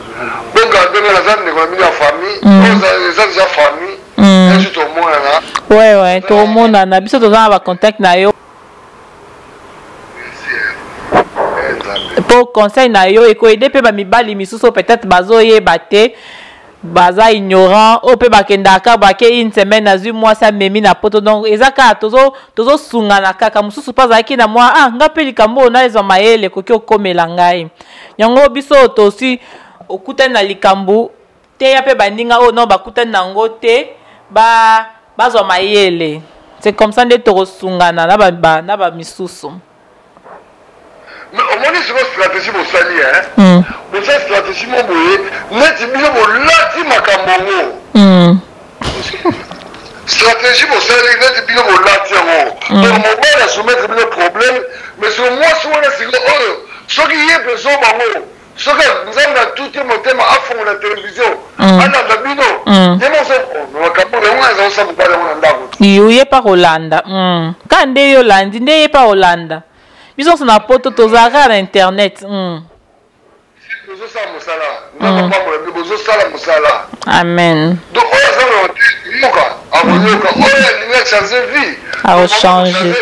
Donc garder la zone de la famille, les gens déjà famille, un jour au moins là. Ouais, tout le monde a biso to za ba contact na yo. Pour conseil na yo eko aider pe ba mibali misusu peut-être bazoye baté baza ignorant o pe bakendaka bake une semaine na mois ça memi na poto donc ezaka tozo sunga na kaka mususu pa zaki na moi ngape likambo na ezo mayele koki okomela ngai yango biso to aussi okutana na likambo te ya pe bandinga o no bakutana nango te bazo mayele c'est comme ça nde to sungana na ba misusu. Mais au moins, c'est une stratégie pour salir. Mais cette stratégie, mon boy, n'est-ce pas pour l'ati makambo. Stratégie pour salir, n'est-ce pas pour l'ati makambo. Donc, mon boy, il a soumettre le problème, mais sur moi, si on a c'est que, ce qui est besoin, maman, ce que nous avons tout mon thème à fond de la télévision, à la Dabino, il y a mon seul, on va capoter, on a un ensemble pour aller en Hollande. Il n'y a pas Hollande. Quand il y a Hollande, il n'y a pas Hollande. Bisons sur la poto tozara à internet. Amen. Donc on a changé.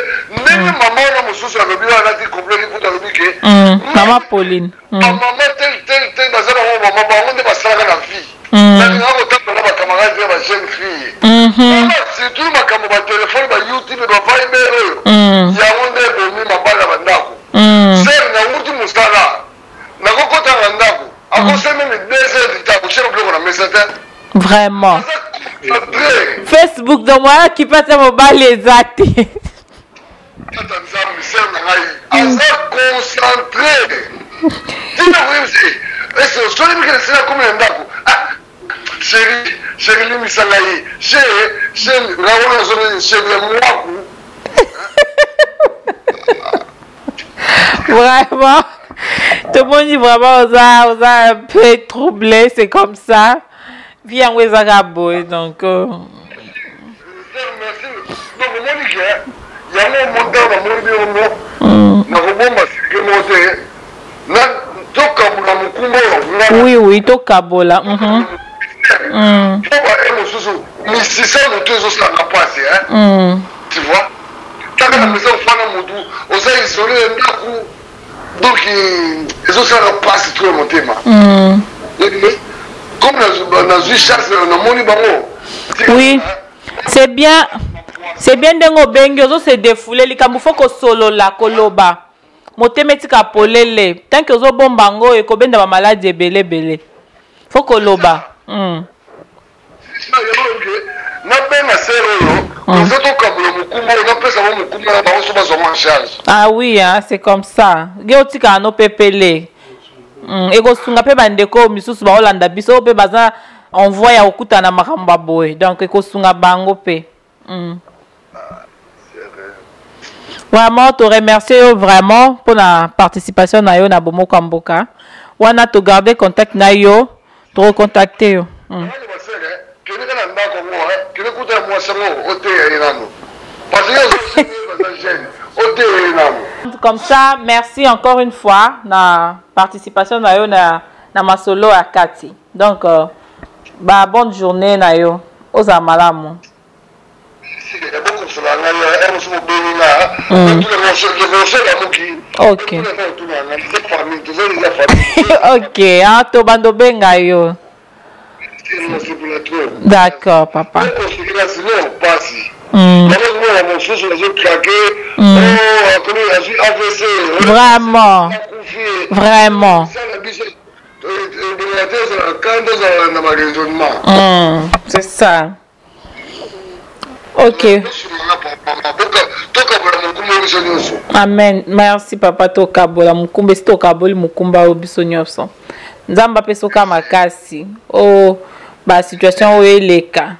Maman Pauline. Maman jeune fille. Surtout ma camarade téléphone, ma YouTube, ma Viber. Il y a un des ma balle à Bandako. C'est un outil moussala. Na kokota Bandako. A cause même 2 heures de temps, je ne peux pas me mettre. Vraiment. Facebook, donc moi qui passe mon balle les athées. Concentré. Est-ce que c'est la commune d'Andako? Chérie, Misalaï, chérie, vraiment, tout le monde dit vraiment, on a un peu troublé, c'est comme ça. Viens, on est à boy, donc. Merci. Donc, Monique, il y a un montant dans mon bureau. Oui, tout Kabola. Tu vois, tu as la maison on s'est isolé donc ils ont ça passe tout le thème. Comme dans une chasse, oui, c'est bien. C'est bien dengo bengo se défouler likambo foko solo la koloba. Motemetika polele. Tant que zo bombango e ko benda ba malade ebele. Foko loba. Na benga sero Ah oui, hein, c'est comme ça. Géotika no pepele. Ego sunga pe bandeko misusu ba Holanda biso pe baza envoie ya okuta na makamba boy. Donc eko sunga bango pe. Vraiment, te remercier vraiment pour la participation na yo na Bomoko Mboka. Wana to garder contact na yo, te recontacter yo. Comme ça, merci encore une fois na participation na yo na masolo à Kati. Donc bah bonne journée na yo. Oza malamu. Ok. Ok, hein, to bando benga yo. D'accord, papa. Vraiment. Vraiment. C'est ça. Ok. Amen. Merci papa tokabola mukumba si tokaboli mukumba obiso nyonso. Nzamba pe soka makasi. Oh ba situation o eleka.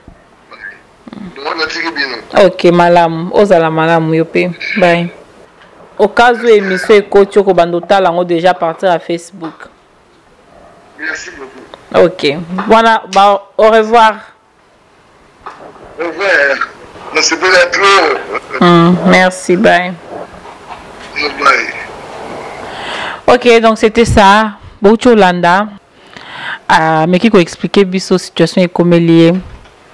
Ok malamu. Ozala malamu yo pe. Bye. Au cas où émission ekoti ko bandota lango déjà partir à Facebook. Merci beaucoup. Ok. Voilà, bah, au revoir. Au revoir. Merci beaucoup. Merci, bye. Bye. Ok, donc c'était ça. Beaucoup Landa. Mais qui peut expliquer biso situation est comme lié.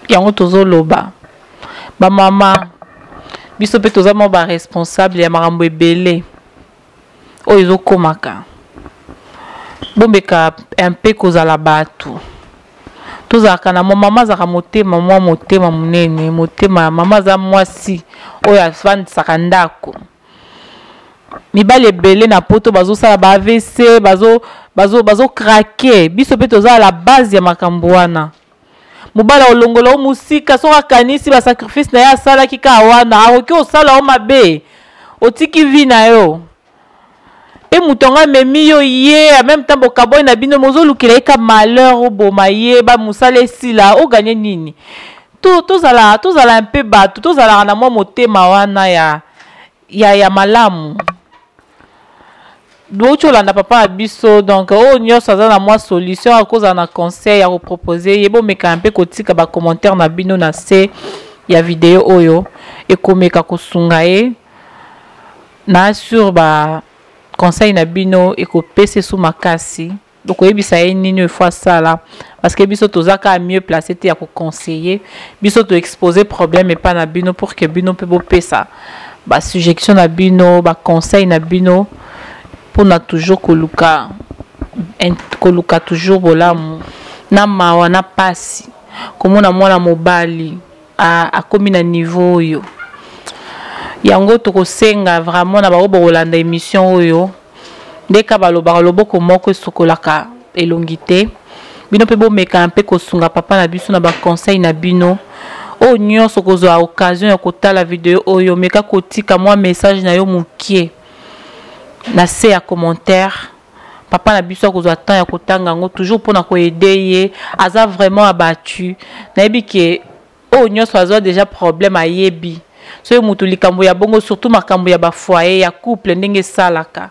Yango tozo loba. Ba maman. Biso pe toza mo ba responsable ya marambo ebele. O izo komaka. Bombeka un peu kozala batu. Tozaka na mama zaka motema mwa motema munene motema mama za mwasi oyo afandisaka ndako. Mibale ebele na poto bazosala ba AVC bazo craquer biso pe tozala la base ya makambo wana. Mobala olongola o musika soka kanisi ba sacrifice na ya sala kika wana akoki osala o mabe otiki vi na yo. Et moutonga memi yo ye en même temps bokaboy na bino mozo lukile ka malheur o boma ye ba musale sila o gagner nini tozala un peu batu tozala na mwa motema wana ya malamu docho landa papa abiso donc o nyoso za na mwa solution à cause na conseil à proposer ye bo meka un peu kotika ba commentaire na bino na se ya vidéo oyo e komeka kosunga ye na sur ba conseil na bino et ko pese sous makasi donc oyebisa ye nini une fois ça là parce que biso tozaka mieux placé te ya ko conseiller biso to exposer problème et pas na bino pour que bino pe bo pesa ba suggestion na bino ba conseil na bino pour na toujours koluka toujours bolamu na mawa na pasi komona mwana mobali a komi na niveau yo yango tokosenga vraiment na bako bolanda émission oyo ndeka baloba loboko moko sokolaka elongité bino pe bo meka un peu kosunga papa na biso na ba conseil na bino o nyonso kozwa occasion ya kotala vidéo oyo meka kotika moi message na yo mukie na se ya commentaire papa na biso kozwa temps ya kotanga ngo toujours pona ko aider ye aza vraiment abattu na yebi ke o nyonso azwa déjà problème a yebi. So mutu likambo ya bongo surtout makambo ya ba foyer ya couple ndenge salaka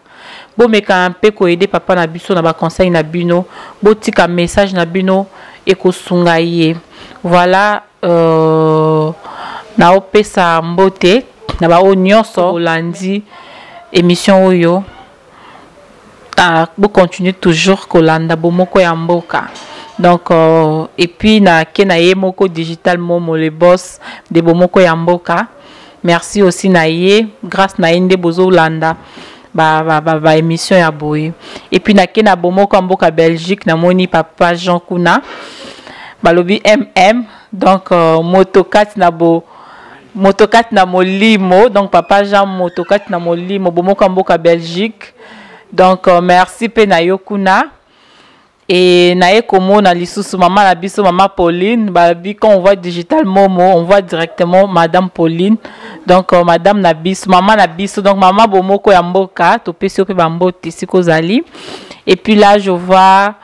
bo meka un peu ko aider papa na biso na ba conseil na bino bo tika message na bino e ko sunga ye voilà na opesa mbote na ba onyoso olandi émission oyo bo continuer toujours kolanda Bomoko ya Mboka. Donc et puis na kenaye moko digital momo le boss de Bomoko ya Mboka. Merci aussi na ye grâce na inde bozo landa ba émission ya boye. Et puis na kena Bomoko ya Mboka Belgique na moni papa Jean Kuna balobi MM donc motokat na molimo donc papa Jean motokat na molimo Bomoko ya Mboka Belgique. Donc merci pe na yo Kuna. Et nae komo na lisusu maman la biso maman Pauline babi quand on voit digital Momo on voit directement madame Pauline donc madame na biso maman na biso donc maman bomoko ya mboka to pesi ope bambote siko zali. Et puis là je vois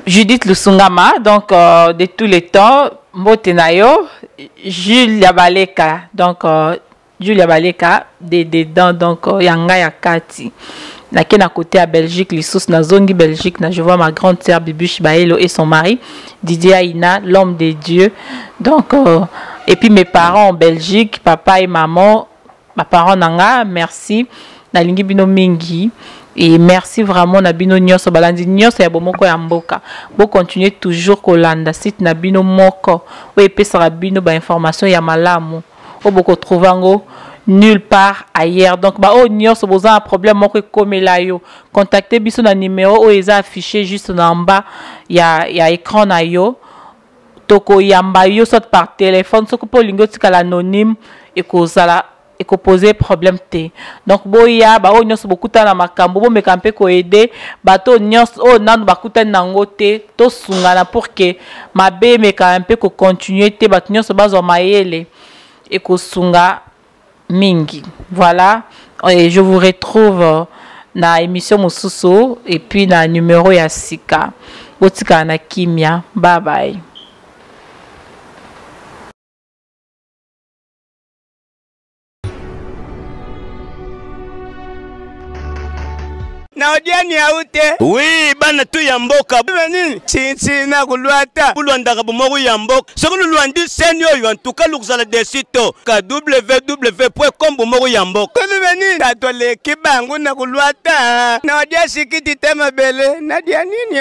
Judith Lusungama donc de tous les temps mbote na yo Julia Baleka donc Julia Baleka dedans donc yanga ya kati. Naké na côté à Belgique, l'issous na zongi Belgique, je vois ma grande sœur Bibuche Baelo et son mari Didier Aina, l'homme de Dieu. Donc et puis mes parents en Belgique, papa et maman, ma parents nanga, merci na lingi bino mingi et merci vraiment na bino nyoso balandi nyoso ya bomoko ya mboka. Bo continuer toujours kolanda site na bino moko. O epesa bino ba information ya malamu. O boko trouvango nulle part ailleurs. Donc bah oh nyo so besoin un problème moko comme là yo contactez biso na numéro o eza affiché juste en bas ya écran na yo toko yamba yo soit par téléphone soko po lingo tika l'anonyme et ko sala et ko poser problème te. Donc boya ba o nyo so bokuta na makambo bo mekampe ko aider bato nyo o nanu bakuta nango te to sungana pour que mabe mekampe ko continuer te bato nyo so bazo mayele et ko sunga mingi. Voilà, et je vous retrouve na émission Mosusu et puis na numéro ya Sika botika na kimia. Bye bye. Naodiani aute. Oui, bana tu yamboka. Nini? Chinchi na kuluata. Bulwanda kabumoru yamboka. Soko luandi senyo yo en tout cas luxala des sites www.com bumoru yamboka. Nini? Tato le kibangu na kuluata. Naodia sikiti tema bele. Nadia nini?